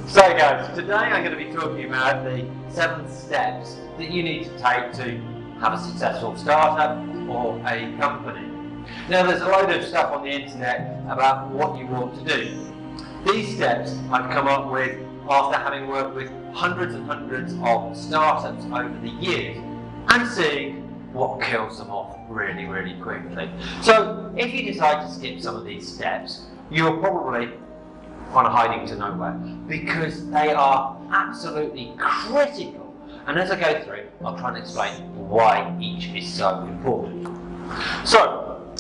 So guys, today I'm going to be talking about the 7 steps that you need to take to have a successful startup or a company. Now there's a load of stuff on the internet about what you want to do. These steps I've come up with after having worked with hundreds and hundreds of startups over the years and seeing what kills them off really, really quickly. So if you decide to skip some of these steps, you're probably on a hiding to nowhere because they are absolutely critical. And as I go through, I'll try and explain why each is so important. So,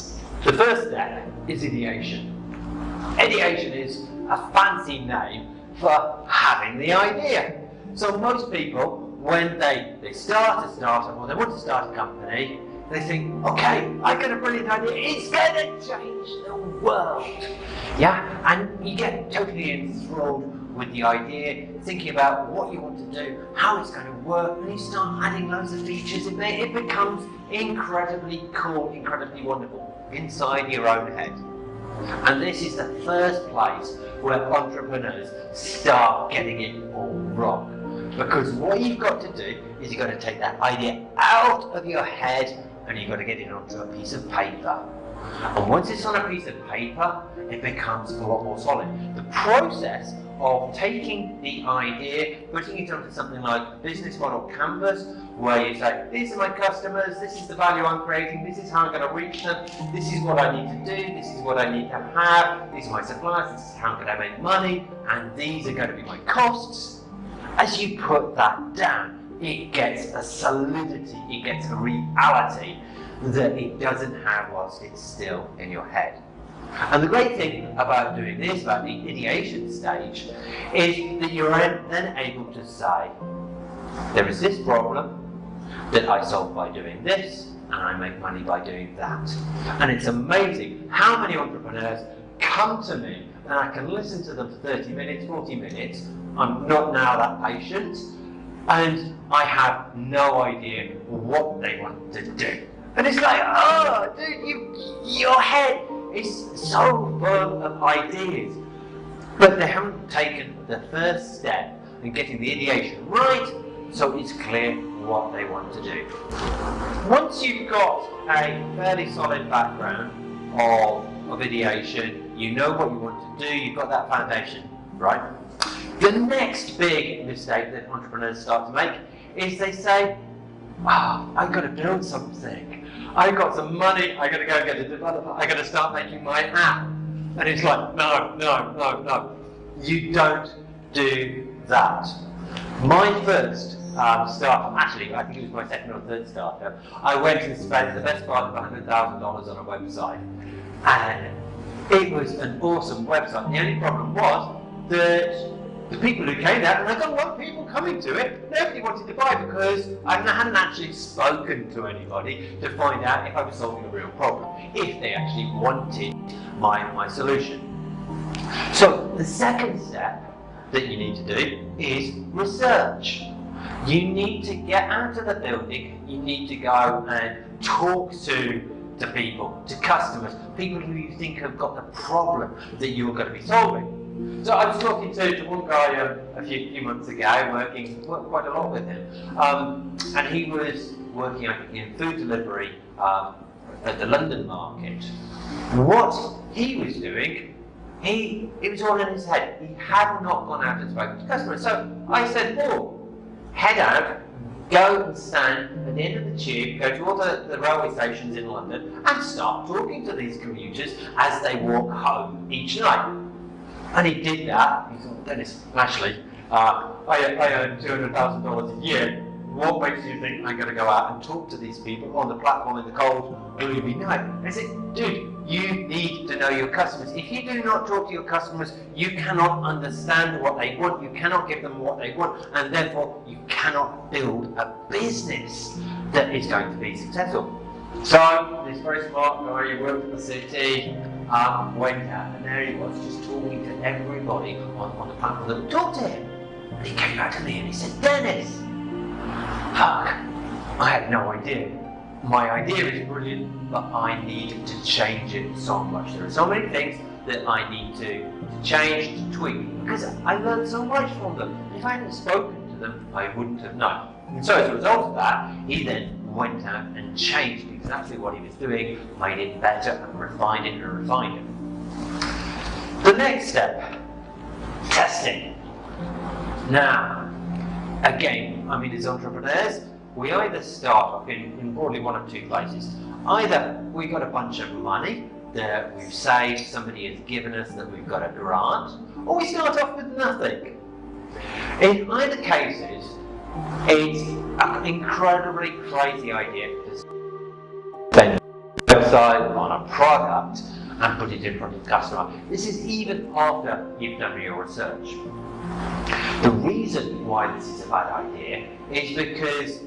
the first step is ideation. Ideation is a fancy name for having the idea. So most people, when they start a startup or they want to start a company, they think, okay, I've got a brilliant idea, it's going to change the world. Yeah, and you get totally enthralled with the idea, thinking about what you want to do, how it's going to work, and you start adding loads of features. It becomes incredibly cool, incredibly wonderful inside your own head. And this is the first place where entrepreneurs start getting it all wrong. Because what you've got to do is you've got to take that idea out of your head and you've got to get it onto a piece of paper. And once it's on a piece of paper, it becomes a lot more solid. The process of taking the idea, putting it onto something like business model canvas, where you say, these are my customers, this is the value I'm creating, this is how I'm going to reach them, this is what I need to do, this is what I need to have, these are my suppliers, this is how I'm going to make money, and these are going to be my costs. As you put that down, it gets a solidity, it gets a reality that it doesn't have whilst it's still in your head. And the great thing about doing this, about the ideation stage, is that you're then able to say, there is this problem that I solve by doing this, and I make money by doing that. And it's amazing how many entrepreneurs come to me and I can listen to them for 30 minutes, 40 minutes. I'm not now that patient, and I have no idea what they want to do. And it's like, oh, dude, your head is so full of ideas. But they haven't taken the first step in getting the ideation right, so it's clear what they want to do. Once you've got a fairly solid background of ideation, you know what you want to do, you've got that foundation, right? The next big mistake that entrepreneurs start to make is they say, I've got to build something. I've got some money, I've got to go and get a developer, I've got to start making my app. And it's like, no. You don't do that. My first startup, actually, I think it was my second or third startup, I went and spent the best part of $100,000 on a website. And it was an awesome website. The only problem was that the people who came there, and I got a lot of people coming to it, nobody wanted to buy because I hadn't actually spoken to anybody to find out if I was solving a real problem, if they actually wanted my solution. So the second step that you need to do is research. You need to get out of the building, you need to go and talk to people, to customers, people who you think have got the problem that you're going to be solving. So I was talking to one guy a few months ago, worked quite a lot with him, and he was working, I think, in food delivery at the London market. What he was doing, it was all in his head. He had not gone out and spoken to customers. So I said, head out, go and stand at the end of the tube, go to all the railway stations in London and start talking to these commuters as they walk home each night. And he did that. He thought, Denis, actually, I earn $200,000 a year. What makes you think I'm going to go out and talk to these people on the platform in the cold, gloomy night? And I said, dude, you need to know your customers. If you do not talk to your customers, you cannot understand what they want, you cannot give them what they want, and therefore you cannot build a business that is going to be successful. So this very smart guy who worked in the city went out, and there he was just talking to everybody on the platform that would talk to him. And he came back to me and he said, Denis, I had no idea. My idea is brilliant, but I need to change it so much. There are so many things that I need to change, to tweak, because I learned so much from them. If I hadn't spoken to them, I wouldn't have known. And so as a result of that, he then went out and changed exactly what he was doing, made it better and refined it and refined it. The next step, testing. Now, again, I mean, as entrepreneurs, we either start off in broadly one of two places. Either we've got a bunch of money that we've saved, somebody has given us that we've got a grant, or we start off with nothing. In either cases, it's an incredibly crazy idea to spend a website on a product and put it in front of the customer. This is even after you've done your research. The reason why this is a bad idea is because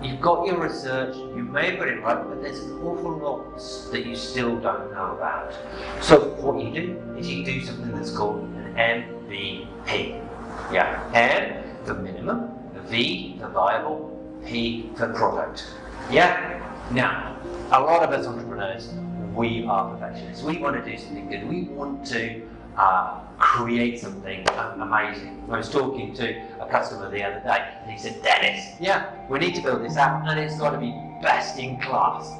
you've got your research, you may have got it right, but there's an awful lot that you still don't know about. So what you do is you do something that's called an MVP. Yeah, M, the minimum, the V, the viable, P, the product. Yeah? Now, a lot of us entrepreneurs, we are perfectionists. We want to do something good. We want to create something amazing. I was talking to a customer the other day and he said, Dennis, yeah, we need to build this app and it's got to be best in class.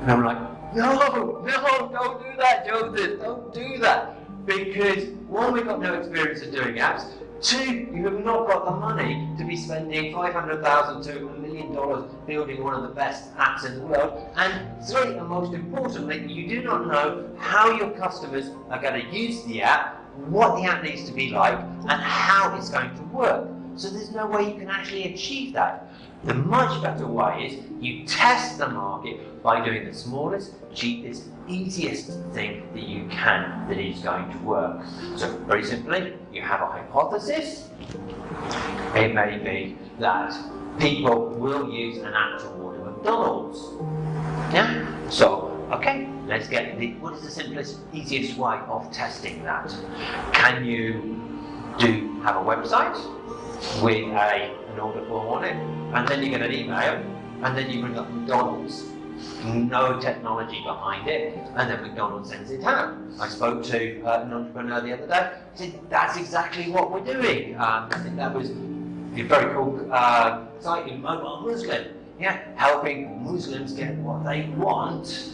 And I'm like, no, don't do that, Joseph, don't do that. Because one, we've got no experience of doing apps. Two, you have not got the money to be spending $500,000 to $1 million building one of the best apps in the world. And three, and most importantly, you do not know how your customers are going to use the app, what the app needs to be like, and how it's going to work. So there's no way you can actually achieve that. The much better way is you test the market by doing the smallest, cheapest, easiest thing that you can that is going to work. So very simply, you have a hypothesis. It may be that people will use an app to order McDonald's. Yeah? So, okay, let's get what is the simplest, easiest way of testing that? Can you have a website with an order form on it, and then you get an email, and then you bring up McDonald's. No technology behind it, and then McDonald's sends it out. I spoke to an entrepreneur the other day. He said, that's exactly what we're doing. I think that was a very cool site in Mobile Muslim. Yeah, helping Muslims get what they want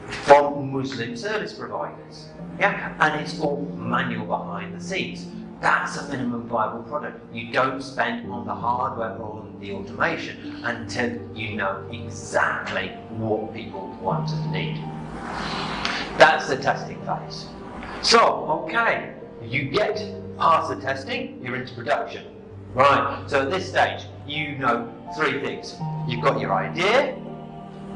from Muslim service providers. Yeah, and it's all manual behind the scenes. That's a minimum viable product. You don't spend on the hardware or on the automation until you know exactly what people want and need. That's the testing phase. So, okay, you get past the testing, you're into production. Right, so at this stage, you know three things. You've got your idea,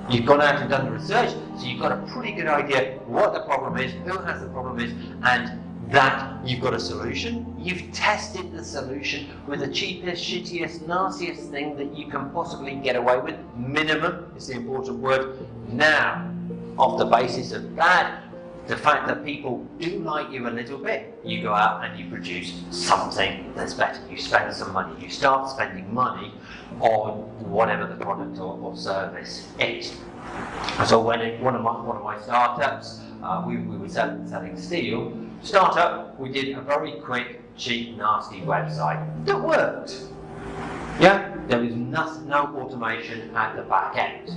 you've gone out and done the research, so you've got a pretty good idea what the problem is, who has the problem is, and that you've got a solution. You've tested the solution with the cheapest, shittiest, nastiest thing that you can possibly get away with. Minimum is the important word. Now, off the basis of that, the fact that people do like you a little bit, you go out and you produce something that's better. You spend some money. You start spending money on whatever the product or service is. So when one of my startups, we were selling steel. Startup, we did a very quick, cheap, nasty website that worked. Yeah, there was no automation at the back end.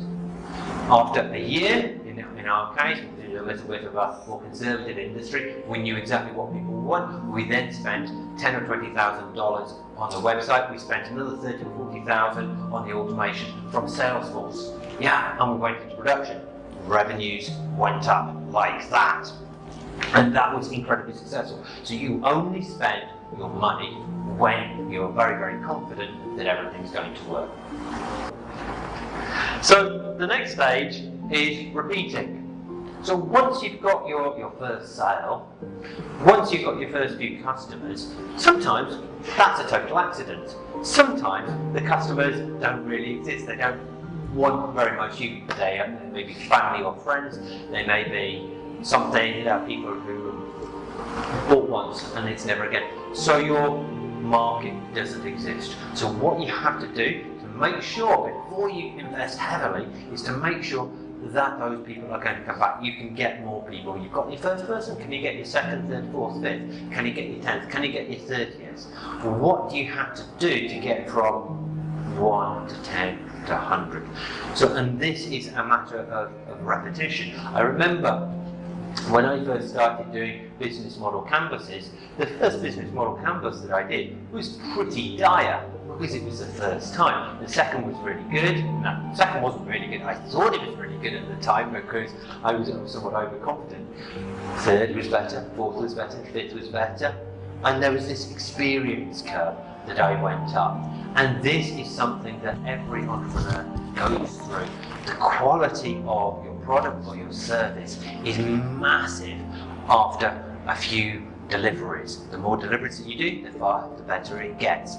After a year, in our case, we did a little bit of a more conservative industry. We knew exactly what people want. We then spent $10,000 or $20,000 on the website. We spent another $30,000 or $40,000 on the automation from Salesforce. Yeah, and we went into production. Revenues went up like that. And that was incredibly successful. So you only spend your money when you're very, very confident that everything's going to work. So the next stage is repeating. So once you've got your first sale, once you've got your first few customers, sometimes that's a total accident. Sometimes the customers don't really exist. They don't want very much you. They may be family or friends. They may be something, people who bought once and it's never again. So your market doesn't exist. So what you have to do to make sure, before you invest heavily, is to make sure that those people are going to come back. You can get more people. You've got your first person, can you get your second, third, fourth, fifth? Can you get your 10th? Can you get your 30th? What do you have to do to get from 1 to 10 to 100? So, and this is a matter of repetition. I remember when I first started doing business model canvases, the first business model canvas that I did was pretty dire because it was the first time. The second was really good. No, the second wasn't really good. I thought it was really good at the time because I was somewhat overconfident. Third was better, fourth was better, fifth was better. And there was this experience curve that I went up. And this is something that every entrepreneur goes through. The quality of your product or your service is massive after a few deliveries. The more deliveries that you do, the better it gets.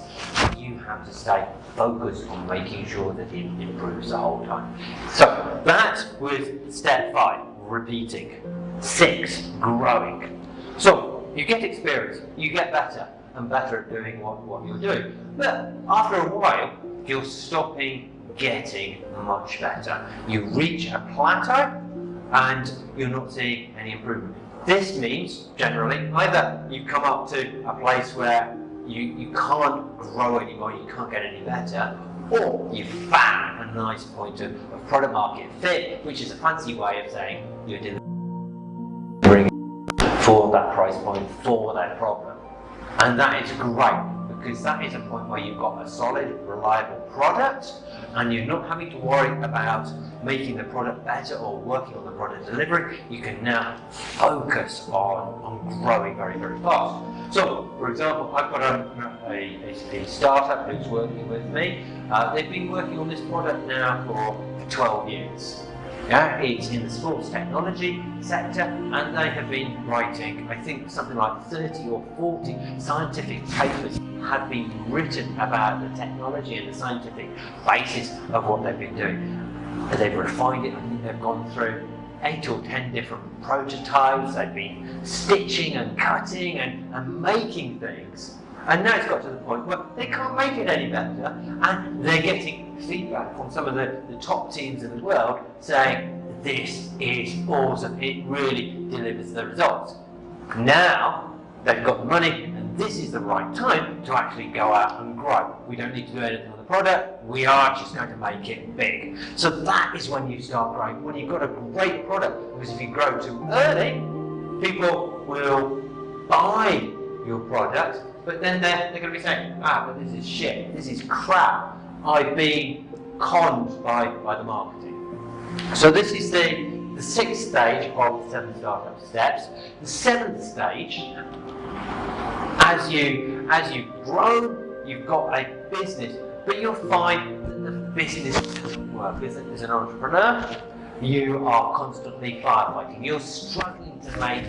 You have to stay focused on making sure that it improves the whole time. So that was step 5, repeating. 6, growing. So you get experience, you get better and better at doing what you're doing. But after a while, you're stopping getting much better. You reach a plateau and you're not seeing any improvement. This means, generally, either you come up to a place where you can't grow anymore, you can't get any better, or you've found a nice point of product market fit, which is a fancy way of saying you're delivering for that price point, for that problem. And that is great, because that is a point where you've got a solid, reliable product, and you're not having to worry about making the product better or working on the product delivery. You can now focus on growing very, very fast. So, for example, I've got a startup who's working with me. They've been working on this product now for 12 years. Yeah, it's in the sports technology sector, and they have been writing, I think, something like 30 or 40 scientific papers have been written about the technology and the scientific basis of what they've been doing. They've refined it. I think they've gone through 8 or 10 different prototypes. They've been stitching and cutting and making things. And now it's got to the point where they can't make it any better, and they're getting feedback from some of the top teams in the world saying, this is awesome, it really delivers the results. Now, they've got the money, and this is the right time to actually go out and grow. We don't need to do anything on the product, we are just going to make it big. So that is when you start growing, when you've got a great product, because if you grow too early, people will buy your product, but then they're going to be saying, but this is shit, this is crap, I've been conned by the marketing. So this is the 6th stage of the 7 startup steps. The 7th stage, as you grow, you've got a business, but you'll find that the business doesn't work. As an entrepreneur, you are constantly firefighting. You're struggling to make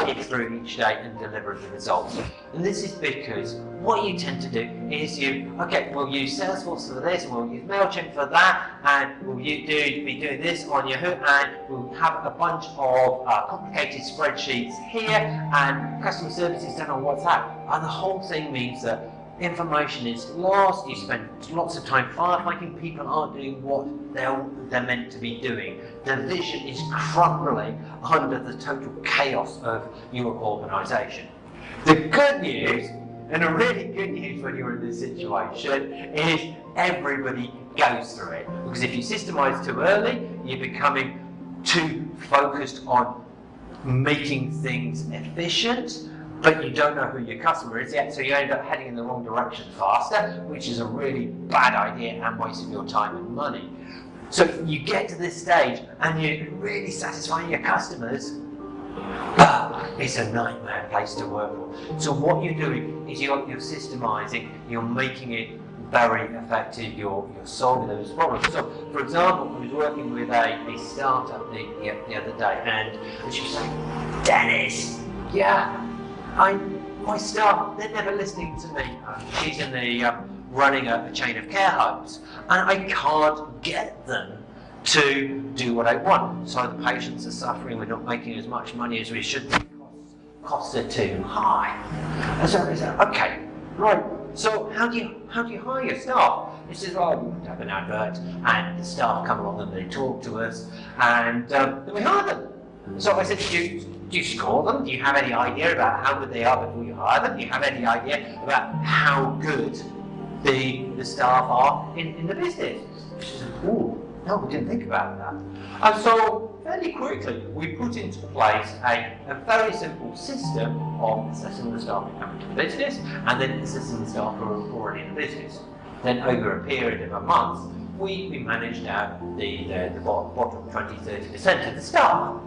it through each day and deliver the results. And this is because what you tend to do is we'll use Salesforce for this, and we'll use MailChimp for that, and we'll be doing this on Yahoo, and we'll have a bunch of complicated spreadsheets here, and customer service is done on WhatsApp. And the whole thing means that information is lost, you spend lots of time firefighting, people aren't doing what they're meant to be doing. The vision is crumbling under the total chaos of your organisation. The good news, and a really good news when you're in this situation, is everybody goes through it. Because if you systemise too early, you're becoming too focused on making things efficient, but you don't know who your customer is yet, so you end up heading in the wrong direction faster, which is a really bad idea and wasting your time and money. So you get to this stage and you're really satisfying your customers, but it's a nightmare place to work for. So what you're doing is you're systemising, you're making it very effective, you're solving those problems. So, for example, I was working with a startup the other day, and she was saying, Denis, my staff, they're never listening to me. She's in the running a chain of care homes, and I can't get them to do what I want. So the patients are suffering, we're not making as much money as we should be, costs are too high. And so I said, okay, right, so how do you hire your staff? He says, well, we have an advert, and the staff come along and they talk to us, and then we hire them. So I said, do you score them? Do you have any idea about how good they are before you hire them? Do you have any idea about how good the staff are in the business? She said, oh, no, we didn't think about that. And so fairly quickly we put into place a very simple system of assessing the staff who come into the business and then assessing the staff who are already in the business. Then over a period of a month, we managed out the bottom 20-30% of the staff.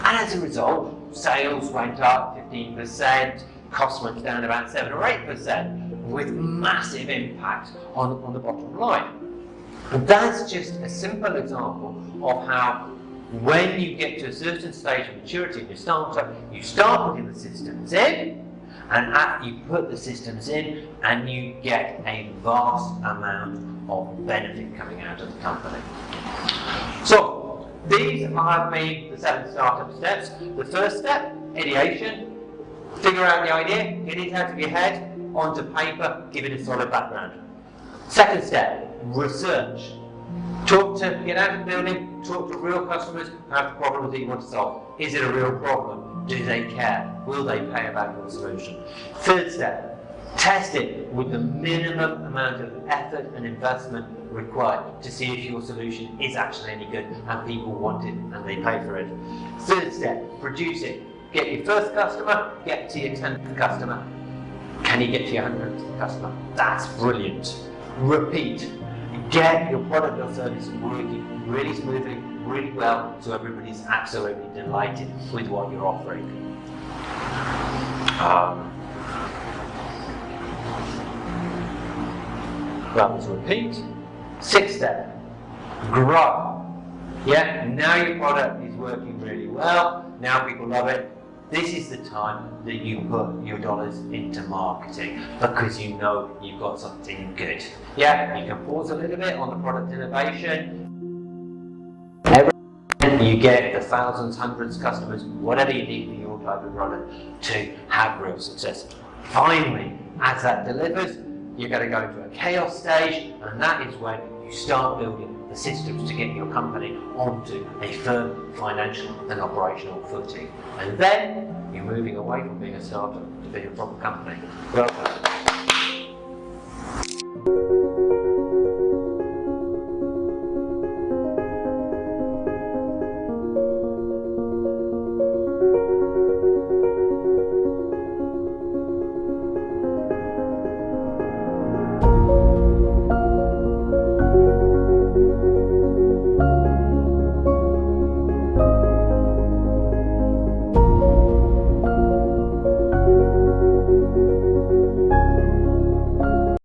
And as a result, sales went up 15%, costs went down about 7 or 8%, with massive impact on the bottom line. And that's just a simple example of how when you get to a certain stage of maturity in your startup, you start putting the systems in, and you put the systems in, and you get a vast amount of benefit coming out of the company. So, these have been the 7 startup steps. The first step, ideation. Figure out the idea, get it out of your head, onto paper, give it a solid background. Second step, research. Get out of the building, talk to real customers about the problems that you want to solve. Is it a real problem? Do they care? Will they pay about your solution? Third step, test it with the minimum amount of effort and investment required to see if your solution is actually any good and people want it and they pay for it. Third step, produce it. Get your first customer, get to your 10th customer. Can you get to your 100th customer? That's brilliant. Repeat. Get your product or service working really smoothly, really well, so everybody's absolutely delighted with what you're offering. Let's repeat. 6th step, grow. Yeah, now your product is working really well, now people love it. This is the time that you put your dollars into marketing because you know you've got something good. Yeah, you can pause a little bit on the product innovation. You get the thousands, hundreds of customers, whatever you need for your type of product to have real success. Finally, as that delivers, you're going to go into a chaos stage, and that is when you start building the systems to get your company onto a firm financial and operational footing. And then you're moving away from being a startup to being a proper company. Well done.